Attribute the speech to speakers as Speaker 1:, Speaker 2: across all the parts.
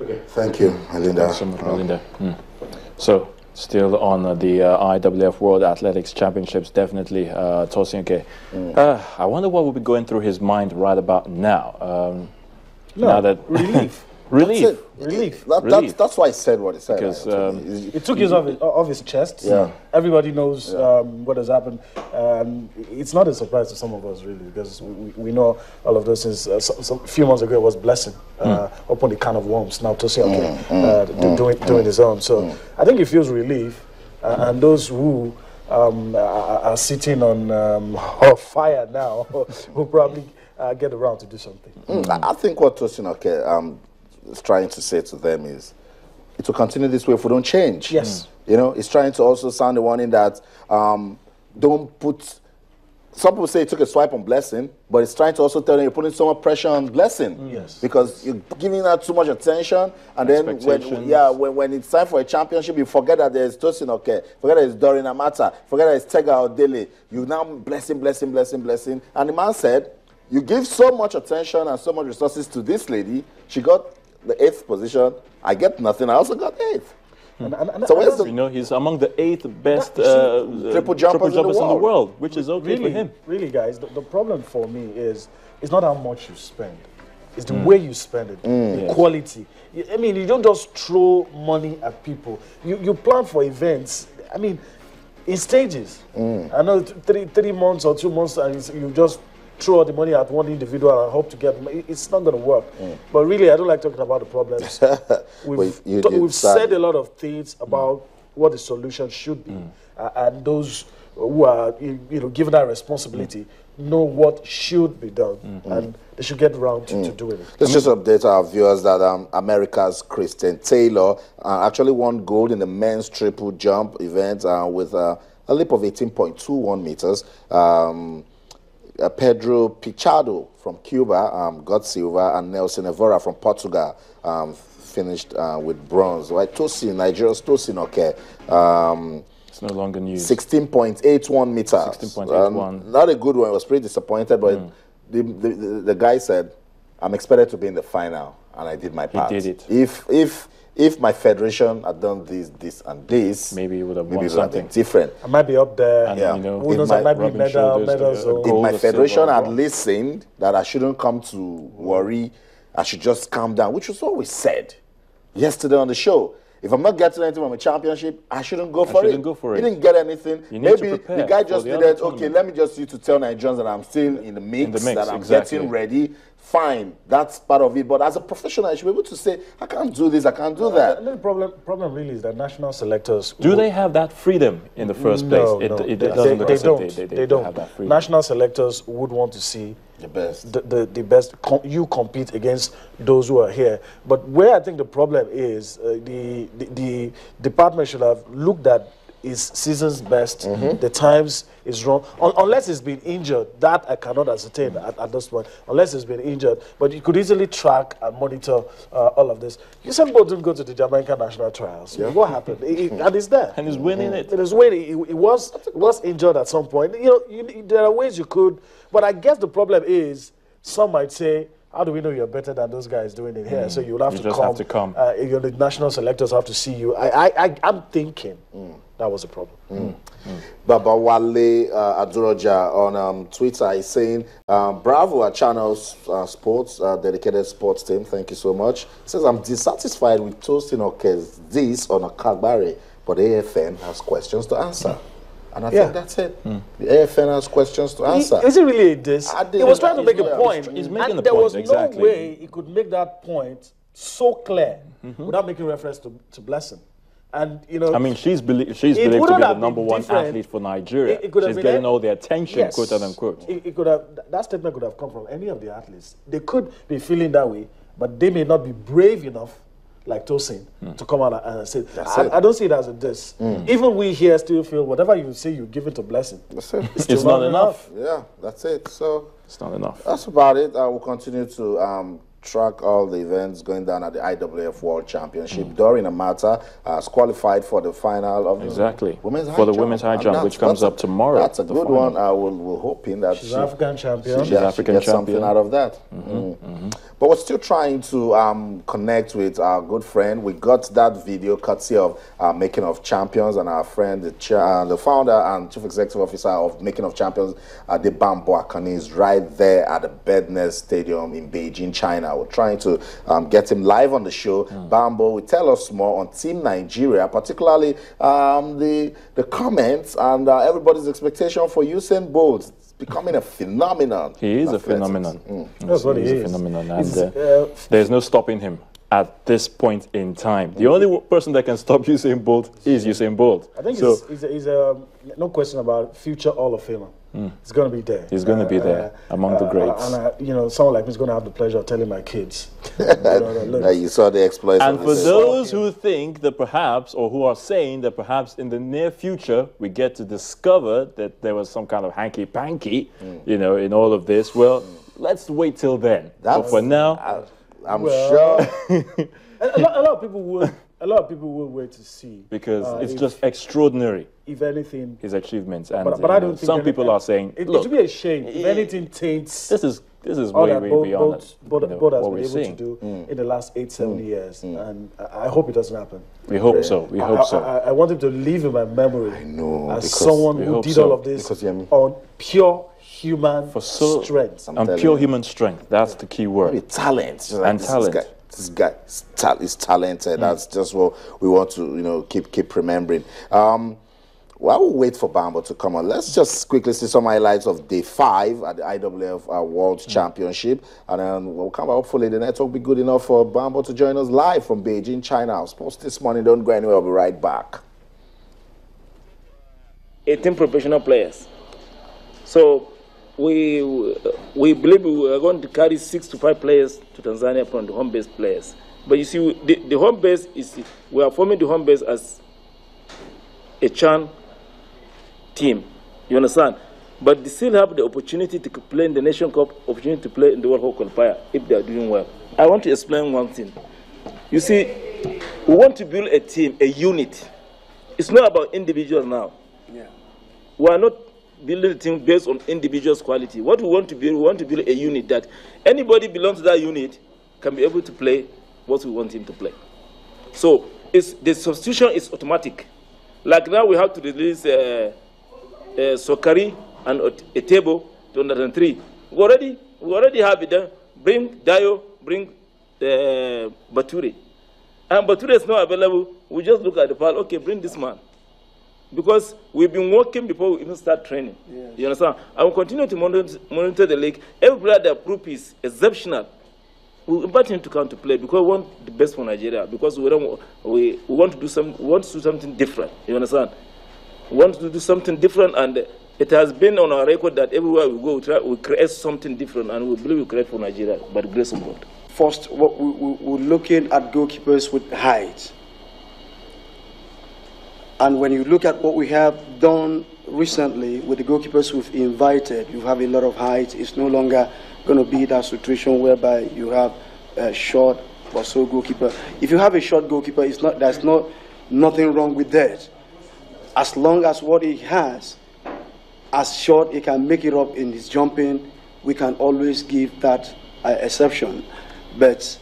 Speaker 1: Okay.
Speaker 2: Thank you, Melinda.
Speaker 1: Thanks so much, Melinda. So, still on the IWF World Athletics Championships, definitely Tosinke. I wonder what will be going through his mind right about now. Now that
Speaker 3: relief.
Speaker 1: Relief.
Speaker 3: Relief.
Speaker 2: That's why I said what he said.
Speaker 1: Because
Speaker 3: it took his off his chest.
Speaker 2: Yeah.
Speaker 3: Everybody knows what has happened. It's not a surprise to some of us, really, because we know all of those things. A few months ago, it was Blessing. Opened a can of worms. Now Tosin doing his own. So I think he feels relief. And those who are sitting on fire now will probably get around to do something.
Speaker 2: I think what Tosin is trying to say to them is, it will continue this way if we don't change.
Speaker 3: Yes.
Speaker 2: You know, it's trying to also sound the warning that don't put. Some people say it took a swipe on Blessing, but it's trying to also tell them you're putting so much pressure on Blessing.
Speaker 3: Yes.
Speaker 2: Because you're giving that too much attention, and then when it's time for a championship, you forget that there's Tosin forget that it's Doreen Amata, forget that it's Tega Odele. You now blessing, and the man said, you give so much attention and so much resources to this lady. She got the 8th position. I get nothing. I also got 8th.
Speaker 1: So where's he's among the 8th best
Speaker 2: triple jumpers in the world,
Speaker 1: which is okay for him.
Speaker 3: Really, guys, the problem for me is it's not how much you spend. It's the way you spend it, the quality. I mean, you don't just throw money at people. You plan for events. I mean, in stages. I know 3 months or 2 months, and you just throw all the money at one individual and hope to get them. It's not going to work. But really, I don't like talking about the problems. We've said a lot of things about what the solution should be, and those who are given that responsibility know what should be done, and they should get around to doing it.
Speaker 2: Let's just update our viewers that America's Christian Taylor actually won gold in the men's triple jump event with a leap of 18.21 meters. Pedro Pichado from Cuba got silver, and Nelson Evora from Portugal finished with bronze. Right, Tosin, Nigeria's Tosin,
Speaker 1: it's no longer news.
Speaker 2: 16.81 meters.
Speaker 1: 16.81.
Speaker 2: Not a good one. I was pretty disappointed, but the guy said, "I'm expected to be in the final, and I did my part."
Speaker 1: He did it.
Speaker 2: If my federation had done this, and this,
Speaker 1: maybe it would have won something
Speaker 2: different.
Speaker 3: I might be up there.
Speaker 1: And,
Speaker 3: who knows? I might be medals.
Speaker 2: If my federation had listened that I shouldn't come to worry, I should just calm down, which was always said yesterday on the show. If I'm not getting anything from a championship, I shouldn't go for it. He didn't get anything. Maybe the guy just did it. Okay, let me just use to tell Nigerians that I'm still in the mix, that I'm getting ready. Fine, that's part of it. But as a professional, I should be able to say, I can't do this, I can't do that.
Speaker 3: The problem really is that national selectors...
Speaker 1: Do they have that freedom in the first place?
Speaker 3: No,
Speaker 1: they
Speaker 3: don't.
Speaker 1: Have that freedom.
Speaker 3: National selectors would want to see
Speaker 2: the best.
Speaker 3: The best. You compete against those who are here. But where I think the problem is, the department should have looked at his season's best. The times is wrong. Unless he's been injured, that I cannot ascertain at this point. Unless he's been injured, but you could easily track and monitor all of this. Usain Bolt didn't go to the Jamaican national trials. Yeah. What happened? And he's there.
Speaker 1: And he's winning it.
Speaker 3: It is winning. He was injured at some point. There are ways you could, but I guess the problem is some might say, how do we know you're better than those guys doing it here? So you'll have to come. The national selectors have to see you. I'm thinking that was a problem.
Speaker 2: Baba Wale Aduroja on Twitter is saying, bravo at Channel Sports, dedicated sports team. Thank you so much. He says, I'm dissatisfied with Tosin Oke's this on a Kagbare, but AFN has questions to answer. And I think that's it. The AFN has questions to answer.
Speaker 3: Is it really this? He was trying to make a point.
Speaker 1: He's making
Speaker 3: and
Speaker 1: the
Speaker 3: there
Speaker 1: point,
Speaker 3: was
Speaker 1: exactly.
Speaker 3: no way he could make that point so clear without making reference to Blessing. And I mean,
Speaker 1: she's believed to be the #1 athlete for Nigeria. She's getting all the attention, quote unquote.
Speaker 3: That statement could have come from any of the athletes. They could be feeling that way, but they may not be brave enough, like Tosin, to come out and say, I don't see it as a diss. Even we here still feel whatever you say you give it to Blessing.
Speaker 2: That's it.
Speaker 3: It's still not enough.
Speaker 2: Yeah, that's it. So
Speaker 1: it's not enough.
Speaker 2: That's about it. I will continue to track all the events going down at the IWF World Championship. Doreen Amata has qualified for the final of the women's high jump, which comes up tomorrow. That's a good one. We're hoping that
Speaker 3: she's African champion.
Speaker 2: She's African champion. Something out of that. But we're still trying to connect with our good friend. We got that video courtesy of Making of Champions, and our friend, the founder and chief executive officer of Making of Champions, the Bambo Akani, is right there at the Bednes Stadium in Beijing, China. We're trying to get him live on the show. Bambo will tell us more on Team Nigeria, particularly the comments and everybody's expectation for Usain Bolt. Becoming a phenomenon.
Speaker 1: He is a phenomenon.
Speaker 3: That's what he is.
Speaker 1: A phenomenon, and there's no stopping him at this point in time. The only person that can stop Usain Bolt is Usain Bolt.
Speaker 3: I think he's no question about future Hall of Famer. He's going to be there.
Speaker 1: He's going to be there among the greats.
Speaker 3: And someone like me is going to have the pleasure of telling my kids.
Speaker 2: You saw the exploits.
Speaker 1: And for those who think that perhaps, or who are saying that perhaps in the near future we get to discover that there was some kind of hanky-panky, in all of this, well, let's wait till then. But for now,
Speaker 2: I'm sure.
Speaker 3: a lot of people would. A lot of people will wait to see,
Speaker 1: because it's just extraordinary.
Speaker 3: If anything,
Speaker 1: his achievements, and
Speaker 3: but I don't think
Speaker 1: some people are saying,
Speaker 3: it would be a shame if anything taints.
Speaker 1: This is way beyond
Speaker 3: what has been able to do in the last 8-7 years, and I hope it doesn't happen.
Speaker 1: We hope so. We hope so.
Speaker 3: I want him to live in my memory.
Speaker 2: I know,
Speaker 3: as someone who did all of this on pure human strength.
Speaker 1: And pure human strength. That's the key word.
Speaker 2: Maybe talent.
Speaker 1: And talent.
Speaker 2: This guy is talented. That's just what we want to, keep remembering. While we wait for Bambo to come on, let's just quickly see some highlights of Day 5 at the IWF World Championship, and then we'll come back. Hopefully the network will be good enough for Bambo to join us live from Beijing, China. I was supposed this morning. Don't go anywhere. I'll be right back.
Speaker 4: 18 professional players. So we believe we are going to carry 6 to 5 players to Tanzania from the home base players. But you see, the home base we are forming the home base as a CHAN team. You understand? But they still have the opportunity to play in the Nation Cup, opportunity to play in the World Cup qualifier if they are doing well. I want to explain one thing. You see, we want to build a team, a unit. It's not about individuals now. Yeah. We are not building a team based on individuals' quality. What we want to build a unit that anybody belongs to that unit can be able to play what we want him to play. So the substitution is automatic. Like now we have to release Sokari and a table to 103. We already have it done. Bring Dayo, bring Bature. And Bature is not available. We just look at the file. Okay, bring this man. Because we've been working before we even start training. Yes. You understand? I will continue to monitor the league. Every player that group is exceptional. We invite him to come to play because we want the best for Nigeria. Because we want to do something different. You understand? We want to do something different, and it has been on our record that everywhere we go, we create something different, and we believe we create for Nigeria by the grace of God.
Speaker 5: First, we're looking at goalkeepers with height. And when you look at what we have done recently with the goalkeepers we've invited, you have a lot of height. It's no longer going to be that situation whereby you have a short or so goalkeeper. If you have a short goalkeeper, there's nothing wrong with that. As long as what he has, as short, he can make it up in his jumping, we can always give that exception. But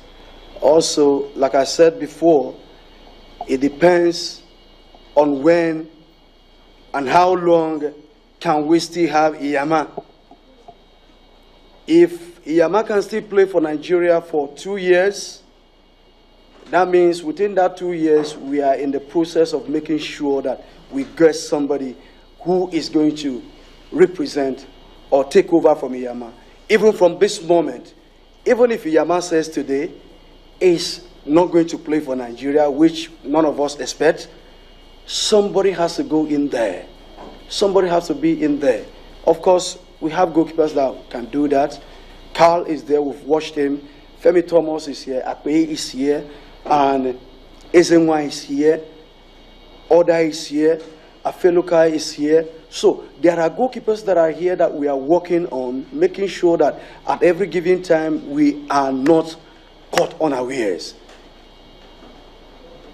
Speaker 5: also, like I said before, it depends on when and how long can we still have Iyama. If Iyama can still play for Nigeria for 2 years, that means within that 2 years, we are in the process of making sure that we get somebody who is going to represent or take over from Iyama. Even from this moment, even if Iyama says today is not going to play for Nigeria, which none of us expect, somebody has to go in there. Somebody has to be in there. Of course, we have goalkeepers that can do that. Carl is there, we've watched him. Femi Thomas is here, Akpe is here, and Ezenwa is here, Oda is here, Afelukai is here. So there are goalkeepers that are here that we are working on, making sure that at every given time we are not caught unawares.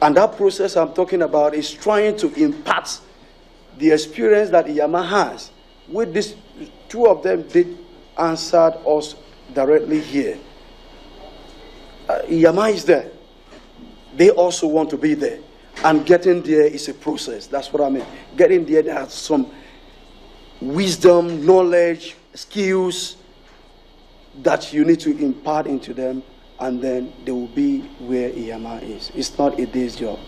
Speaker 5: And that process I'm talking about is trying to impart the experience that Iyama has. With this, two of them did answer us directly here. Iyama is there. They also want to be there. And getting there is a process. That's what I mean. Getting there, there has some wisdom, knowledge, skills that you need to impart into them, and then they will be where Iyama is. It's not a day's job.